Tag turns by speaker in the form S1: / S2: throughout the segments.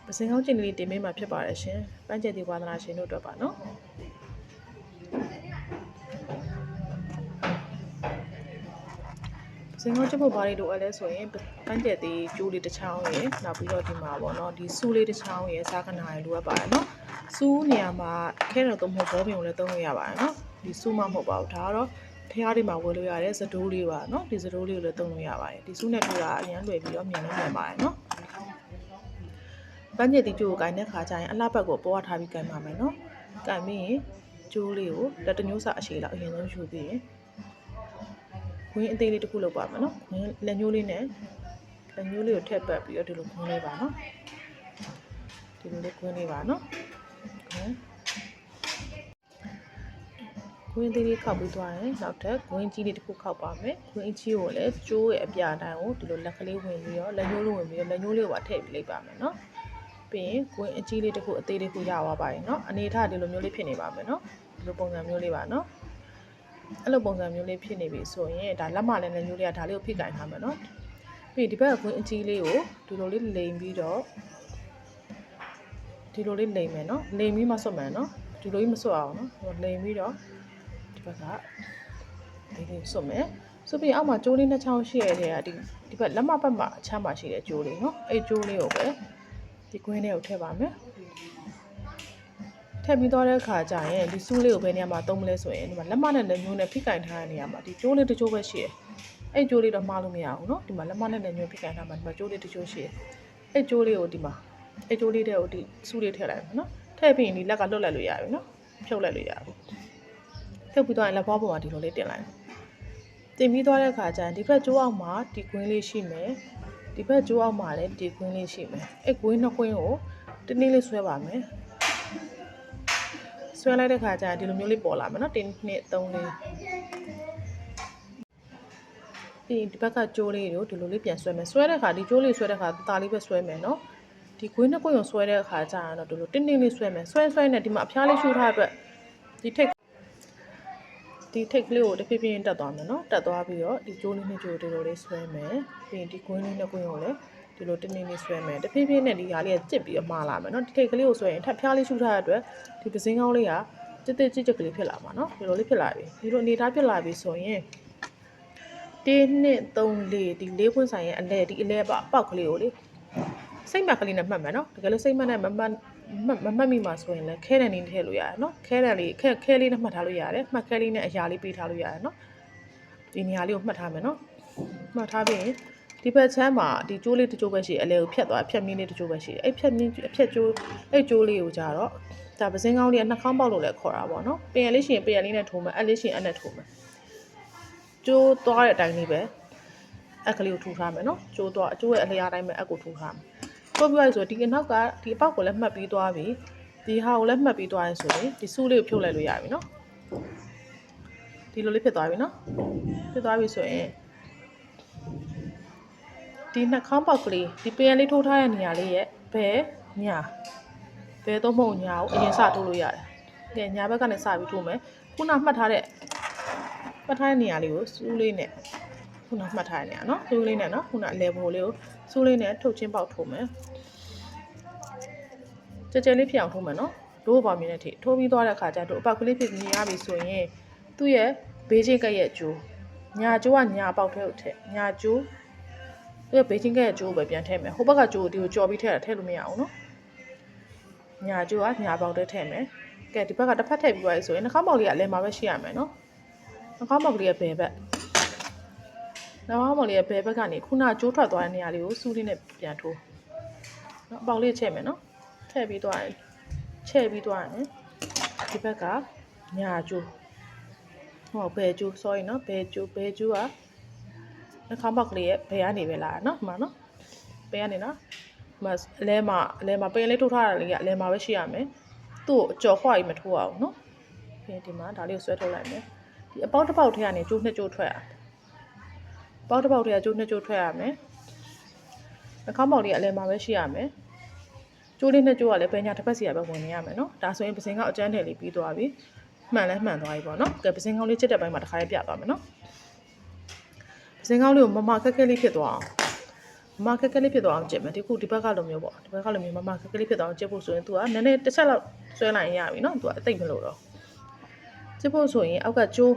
S1: ပစင်ကောင်းကျင်လေးတင်ပေးမှာဖြစ်ပါတယ်ရှင်ပန်းကျက်ဒီဝါသနာရှင်တို့အတွက်ပါနော်ပစင်ကောင်းချက်ဖို့ဘာတွေလိုအပ်လဲဆိုရင်ပန်းကျက်ဒီကျိုးလေးတစ်ချောင်းရယ်နောက်ပြီးတော့ဒီမှာပေါ့နော်ဒီစူးလေးတစ်ချောင်းရယ်စားကနာရယ်လိုအပ်ပါတယ်နော်စူးနေရာမှာခဲတော့သုံးဖို့ဘောပင်ကိုလည်းသုံးလို့ရပါတယ်နော်ဒီစူးမှမဟုတ်ပါဘူးဒါကတော့ဖျားတွေမှာဝယ်လို့ရတယ်စတိုးလေးပါနော်ဒီစတိုးလေးကိုလည်းသုံးလို့ရပါတယ်ဒီစူးနဲ့ထိုးတာအရင်လွယ်ပြီးတော့မြန်လို့မြန်ပါတယ်နော်ပန်းကျက်ဒီကျိုးကိုကိုင်တဲ့ခါကျရင်အလှဘက်ကိုပေါ်ထားပြီးကိုင်ပါမယ်နော်ကိုင်ပြီးရင်ကျိုးလေးကိုလက်တမျိုးစာအရှိလောက်အရင်ဆုံးယူပြီးရင်ခွင်းအသေးလေးတစ်ခုလောက်ပါမယ်နော်ခွင်းလက်ညှိုးလေးနဲ့လက်ညှိုးလေးကိုထည့်ပတ်ပြီးတော့ဒီလိုခွင်းလေးပါနော်ဒီလိုလေးခွင်းလေးပါနော်ခွင်းသေးလေးခောက်ပြီးသွားရင်နောက်ထပ်ခွင်းကြီးလေးတစ်ခုခောက်ပါမယ်ခွင်းကြီးကိုလည်းကျိုးရဲ့အပြာတိုင်းကိုဒီလိုလက်ကလေးဝင်ပြီးတော့လက်ညှိုးလေးဝင်ပြီးတော့လက်ညှိုးလေးကိုပါထည့်ပြီးလိုက်ပါမယ်နော်ပြီးရင်ခွင်းအကြီးလေးတစ်ခုအသေးလေးတစ်ခုရသွားပါရင်နော်အနေထားဒီလိုမျိုးလေးဖြစ်နေပါမယ်နော်ဒီလိုပုံစံမျိုးလေးပါနော်အဲ့လိုပုံစံမျိုးလေးဖြစ်နေပြီဆိုရင်ဒါလက်မလည်းလက်ညှိုးလေးကဒါလေးကိုဖိကင်ထားမယ်နော်ပြီးဒီဘက်ကခွင်းအကြီးလေးကိုဒီလိုလေးလိမ်ပြီးတော့ဒီလိုလေးလိမ်မယ်နော်လိမ်ပြီးမှဆွတ်မယ်နော်ဒီလိုကြီးမဆွတ်အောင်နော်လိမ်ပြီးတော့ဒီဘက်ကဒီလေးဆွတ်မယ်ဆွတ်ပြီးအောက်မှာကျိုးလေးနှစ်ချောင်းရှိရတဲ့ဒီဘက်လက်မဘက်မှာအချမ်းမှာရှိတဲ့ကျိုးလေးနော်အဲ့ကျိုးလေးကိုပဲဒီကွင်းလေးကိုထည့်ပါမယ်ထည့်ပြီးတော့တဲ့အခါကျရင်ဒီစူးလေးကိုဘယ်နေရာမှာသုံးမလဲဆိုရင်ဒီမှာလက်မနဲ့လက်ညှိုးနဲ့ဖိကင်ထားတဲ့နေရာမှာဒီကျိုးလေးတစ်ချိုးပဲရှိတယ်အဲ့ကျိုးလေးတော့မှားလို့မရဘူးနော်ဒီမှာလက်မနဲ့လက်ညှိုးဖိကင်ထားမှာဒီမှာကျိုးလေးတစ်ချိုးရှိတယ်အဲ့ကျိုးလေးကိုဒီမှာအဲ့ကျိုးလေးတဲ့ကိုဒီစူးလေးထည့်လိုက်မယ်နော်ထည့်ပြီးရင်ဒီလက်ကလွတ်လိုက်လို့ရပြီနော်ဖြုတ်လိုက်လို့ရပြီဖြုတ်ပြီးတော့ရင်လက်ဘွားပေါ်မှာဒီလိုလေးတင်လိုက်တင်ပြီးသွားတဲ့အခါကျရင်ဒီဘက်ကျိုးအောက်မှာဒီကွင်းလေးရှိမယ်ဒီဘက်ကျိုးအောက်မှာလည်းဒီကွင်းလေးရှိမယ်အဲ့ကွင်းနှစ်ကွင်းကိုတင်းတင်းလေးဆွဲပါမယ်ဆွဲလိုက်တဲ့ခါကျရင်ဒီလိုမျိုးလေးပေါ်လာမယ်နော်1 2 3 4ပြီးဒီဘက်ကကျိုးလေးကိုဒီလိုလေးပြန်ဆွဲမယ်ဆွဲတဲ့ခါဒီကျိုးလေးဆွဲတဲ့ခါတာလေးပဲဆွဲမယ်နော်ဒီကွင်းနှစ်ကွင်းကိုဆွဲတဲ့ခါကျရင်တော့ဒီလိုတင်းတင်းလေးဆွဲမယ်ဆွဲနဲ့ဒီမှာအဖျားလေးရှူထားအတွက်ဒီထိတ်ကလေးကိုတစ်ဖြည်းဖြည်းတက်သွားမယ်နော်တက်သွားပြီးတော့ဒီကျိုးလေးနှစ်ကျိုးဒီလိုလေးဆွဲမယ်ပြီးရင်ဒီကွင်းလေးနှစ်ကွင်းကိုလည်းဒီလိုတင်းတင်းလေးဆွဲမယ်တစ်ဖြည်းဖြည်းနဲ့ဒီဟာလေးကကျစ်ပြီးတော့မှာလာမယ်နော်ဒီထိတ်ကလေးကိုဆွဲရင်ထပ်ဖျားလေးရှူထားတဲ့အတွက်ဒီပစင်းကောင်းလေးကကြစ်ကလေးဖြစ်လာမှာနော်ဒီလိုလေးဖြစ်လာပြီဒီလိုအနေထားဖြစ်လာပြီဆိုရင်1 2 3 4ဒီ4ပွင့်ဆိုင်ရဲ့အလဲဒီအလဲပေါက်ကလေးကိုလေစိတ်မှတ်ကလေးနဲ့မှတ်မယ်နော်တကယ်လို့စိတ်မှတ်နဲ့မမှတ်မိမှာဆိုရင်လည်းခဲတန်လေးထည့်လို့ရတယ်နော်ခဲတန်လေးခဲလေးနဲ့မှတ်ထားလို့ရတယ်မှတ်ခဲလေးနဲ့အရာလေးပေးထားလို့ရတယ်နော်ဒီနေရာလေးကိုမှတ်ထားမယ်နော်မှတ်ထားပြီးရင်ဒီဘက်ချမ်းမှာဒီကျိုးလေးတစ်ကျိုးပဲရှိတယ်အလဲကိုဖြတ်သွားဖြတ်မြင်းလေးတစ်ကျိုးပဲရှိတယ်အဲ့ဖြတ်ကျိုးအဲ့ကျိုးလေးကိုကြတော့ဒါပစင်းကောင်းလေးကနှာခေါင်းပေါက်လို့လည်းခေါ်တာပေါ့နော်ပင်ရလေးရှိရင်ပင်ရလေးနဲ့ထိုးမယ်အဲ့လေးရှိရင်အဲ့နဲ့ထိုးမယ်ကျိုးသွားတဲ့အတိုင်းလေးပဲအဲ့ကလေးကိုထိုးထားမယ်နော်ကျိုးရဲ့အလျားတိုင်းပဲအက်ကိုထိုးထားမယ်ထိုးပြီးရဆိုဒီအနောက်ကဒီအပေါက်ကိုလည်းမှတ်ပြီးသွားပြီဒီဟာကိုလည်းမှတ်ပြီးသွားရင်ဆိုရင်ဒီစူးလေးကိုဖြုတ်လိုက်လို့ရပြီနော်ဒီလိုလေးဖြစ်သွားပြီနော်ဖြစ်သွားပြီဆိုရင်ဒီနှာခေါင်းပေါက်ကလေးဒီပင်ရလေးထိုးထားတဲ့နေရာလေးရဲ့ဘယ်ညာဘယ်တော့မဟုတ်ညာကိုအရင်စထိုးလို့ရတယ်။ကဲညာဘက်ကနေစပြီးထိုးမယ်။ခုနမှတ်ထားတဲ့နေရာလေးကိုစူးလေးနဲ့ခုနမှတ်ထားတဲ့နေရာနော်စူးလေးနဲ့နော်ခုနအလဲဘိုလေးကိုစူးလေးနဲ့ထုတ်ချင်းပေါက်ထိုးမယ်။ကြဲလေးဖြစ်အောင်ထိုးမယ်နော်။ဒိုးပေါ်မြင်တဲ့ထိထိုးပြီးသွားတဲ့အခါကျတော့အပေါက်ကလေးဖြစ်မြင်ရပြီဆိုရင်သူ့ရဲ့ဘေးချင်းကက်ရဲ့ကျိုးညာကျိုးကညာပေါက်ထဲကိုထည့်ညာကျိုးသူ့ရဲ့ဘေးချင်းကက်ရဲ့ကျိုးကိုပဲပြန်ထည့်မယ်။ဟိုဘက်ကကျိုးကိုဒီကိုကြော်ပြီးထည့်လို့မရအောင်နော်။ညာကျိုးကညာပေါက်ထဲထည့်မယ်။ကဲဒီဘက်ကတစ်ဖက်ထည့်ပြီးသွားပြီဆိုရင်နှာခေါင်းပေါက်လေးကလည်းမှာပဲရှိရမယ်နော်။နှာခေါင်းပေါက်ကလေးရဲ့ဘယ်ဘက်နှာခေါင်းပေါက်လေးရဲ့ဘယ်ဘက်ကနေခုနကျိုးထွက်သွားတဲ့နေရာလေးကိုစူးလေးနဲ့ပြန်ထိုး။နော်အပေါက်လေးချဲ့မယ်နော်။ထည့်ပြီးသွားရင်ချဲ့ပြီးသွားရင်ဒီဘက်ကညာကျိုးဟောဘယ်ကျိုး sorry နော်ဘယ်ကျိုးကနှာခေါင်းပေါက်ကလေးရဲ့ဘယ်ကနေပဲလာနော်ဒီမှာနော်ဘယ်ကနေနော်အလဲမှာပင်လေးထိုးထားတာလေးကအလဲမှာပဲရှိရမယ်သူ့ကိုအကျော်ခွာကြီးမထိုးအောင်နော်ပြီးဒီမှာဒါလေးကိုဆွဲထုတ်လိုက်မယ်ဒီအပေါက်တစ်ပေါက်ထဲကနေကျိုးနှစ်ကျိုးထွက်ရပေါက်တစ်ပေါက်ထဲကကျိုးနှစ်ကျိုးထွက်ရမယ်နှာခေါင်းပေါက်လေးကအလဲမှာပဲရှိရမယ်ကျိုးလေးနှစ်ကျိုးကလည်းဘယ်ညာတစ်ဖက်စီကပဲဝင်နေရမယ်နော်ဒါဆိုရင်ပစင်ကအကျန်းထည်လေးပြီးသွားပြီမှန်လဲမှန်သွားပြီပေါ့နော်ကဲပစင်ကောင်းလေးချစ်တဲ့ဘက်မှာတစ်ခါလေးပြသွားမယ်နော်ပစင်ကောင်းလေးကိုမခက်ခဲလေးဖြစ်သွားအောင် မခက်ခက်လေးဖြစ်သွားအောင်ကြည့်မယ်ဒီခုဒီဘက်ကလိုမျိုးပေါ့ဒီဘက်ကလိုမျိုးမခက်ခက်လေးဖြစ်သွားအောင်ကြည့်ဖို့ဆိုရင် तू ကနည်းနည်းတစ်ချက်လောက်ဆွဲလိုက်ရပြီနော် तू ကအသိမလို့တော့ကြည့်ဖို့ဆိုရင်အောက်ကကျိုး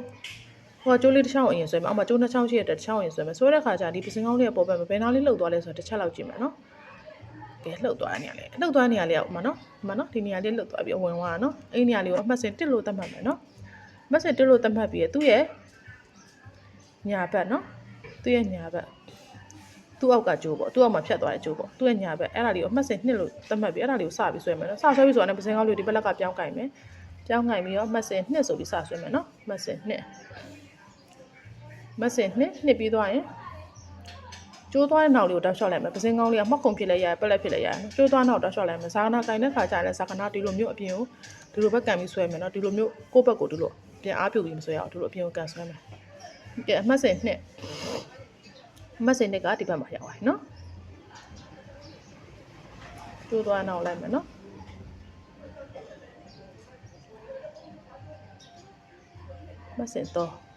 S1: ဟိုကျိုးလေးတစ်ချောင်းအရင်ဆွဲမယ်အောက်မှာကျိုးနှစ်ချောင်းရှိတဲ့တစ်ချောင်းအရင်ဆွဲမယ်ဆွဲတဲ့ခါကျဒီပစင်ကောင်းလေးကပေါ်ပဲဘယ်နားလေးလှုပ်သွားလဲဆိုတော့တစ်ချက်လောက်ကြည့်မယ်နော်ကဲလှုပ်သွားတဲ့နေရာလေးလှုပ်သွားတဲ့နေရာလေးကဥမာနော်ဒီမှာနော်ဒီနေရာလေးလှုပ်သွားပြီးအဝင်သွားတာနော်အဲ့ဒီနေရာလေးကိုအမှတ်စဉ်1လို့သတ်မှတ်မယ်နော်အမှတ်စဉ်1လို့သတ်မှတ်ပြီးသူ့ရဲ့ညာဘက်နော်သူ့ရဲ့ညာဘက်သူ့အောက်ကကျိုးပေါ့သူ့အောက်မှာဖြတ်သွားတဲ့ကျိုးပေါ့သူ့ရဲ့ညာဘက်အဲ့ဒါလေးကိုအမှတ်စဉ်2လို့သတ်မှတ်ပြီးအဲ့ဒါလေးကိုစပြီးဆွဲမယ်နော်စဆွဲပြီးဆိုတော့ပစင်ကောင်းလေးဒီဘက်လက်ကပြောင်းကင်မယ်ပြောင်းကင်ပြီးတော့အမှတ်စဉ်2ဆိုပြီးစဆွဲမယ်နော်အမှတ်စဉ်2မစင်နှစ်ပြီးသွားရင်ကျိုးသွားတဲ့နောက်လေးကိုတောက်လျှောက်လိုက်မယ်ပစင်ကောင်းလေးကမှတ်ခုံဖြစ်လဲရပက်လက်ဖြစ်လဲရကျိုးသွားနောက်တောက်လျှောက်လိုက်မယ်ဇာကနာကင်တဲ့ခါကျရင်ဇာကနာဒီလိုမျိုးအပြင်ကိုဒီလိုဘက်ကန်ပြီးဆွဲမယ်နော်ဒီလိုမျိုးကိုယ့်ဘက်ကိုဒီလိုပြန်အားပြုတ်ပြီးမဆွဲအောင်ဒီလိုအပြင်ကိုကန်ဆွဲမယ်ကဲအမှတ်စဉ်2အမှတ်စဉ်2ကဒီဘက်မှာရောက်သွားပြီနော်ကျိုးသွားနောက်လိုက်မယ်နော်အမှတ်စဉ်3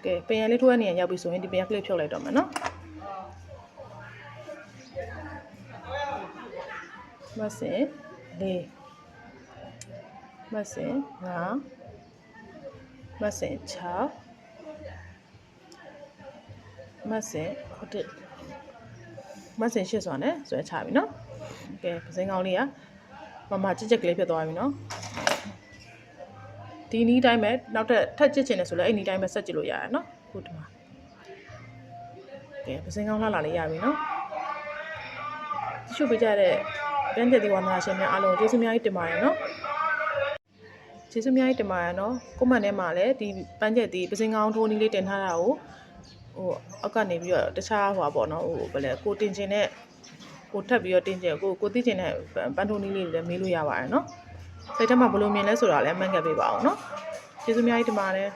S1: ကဲပင်ရလေးထိုးရနေရရောက်ပြီဆိုရင်ဒီပင်ရကလေးဖြုတ်လိုက်တော့မယ်နော်မစင်4မစင်5မစင်6မစင်8မစင်8ဆိုတော့ဆွဲချပြီနော်ကဲပစင်ကောင်းလေးကမကြက်ကလေးဖြစ်သွားပြီနော်ဒီနီးတိုင်းပဲနောက်ထပ်ကြည့်ချင်တယ်ဆိုလည်းအဲ့နီးတိုင်းပဲဆက်ကြည့်လို့ရတယ်နော်ခုဒီမှာကဲပစင်ကောင်းလှလာလေးရပြီနော်တချို့ပြကြတဲ့ဗန်တက်ဒီဝါနာရှင်များအားလုံးကျေးဇူးများကြီးတင်ပါတယ်နော်ကျေးဇူးများကြီးတင်ပါတယ်နော်ကွန်မန့်ထဲမှာလည်းဒီပန်းချက်ဒီပစင်ကောင်းထိုးနီးလေးတင်ထားတာကိုဟိုအောက်ကနေပြီးတော့တခြားဟွာပေါ့နော်ဟိုဘယ်လဲကိုတင်ချင်တဲ့ကိုထပ်ပြီးတော့တင်ချင်ကိုသိချင်တဲ့ပန်းထိုးနီးလေးလည်းမေးလို့ရပါတယ်နော်စိတ်ထဲမှာဘယ်လိုမြင်လဲဆိုတာလည်းမှတ်ခဲ့ပေးပါအောင်နော်ကျေးဇူးများကြီးတင်ပါတယ်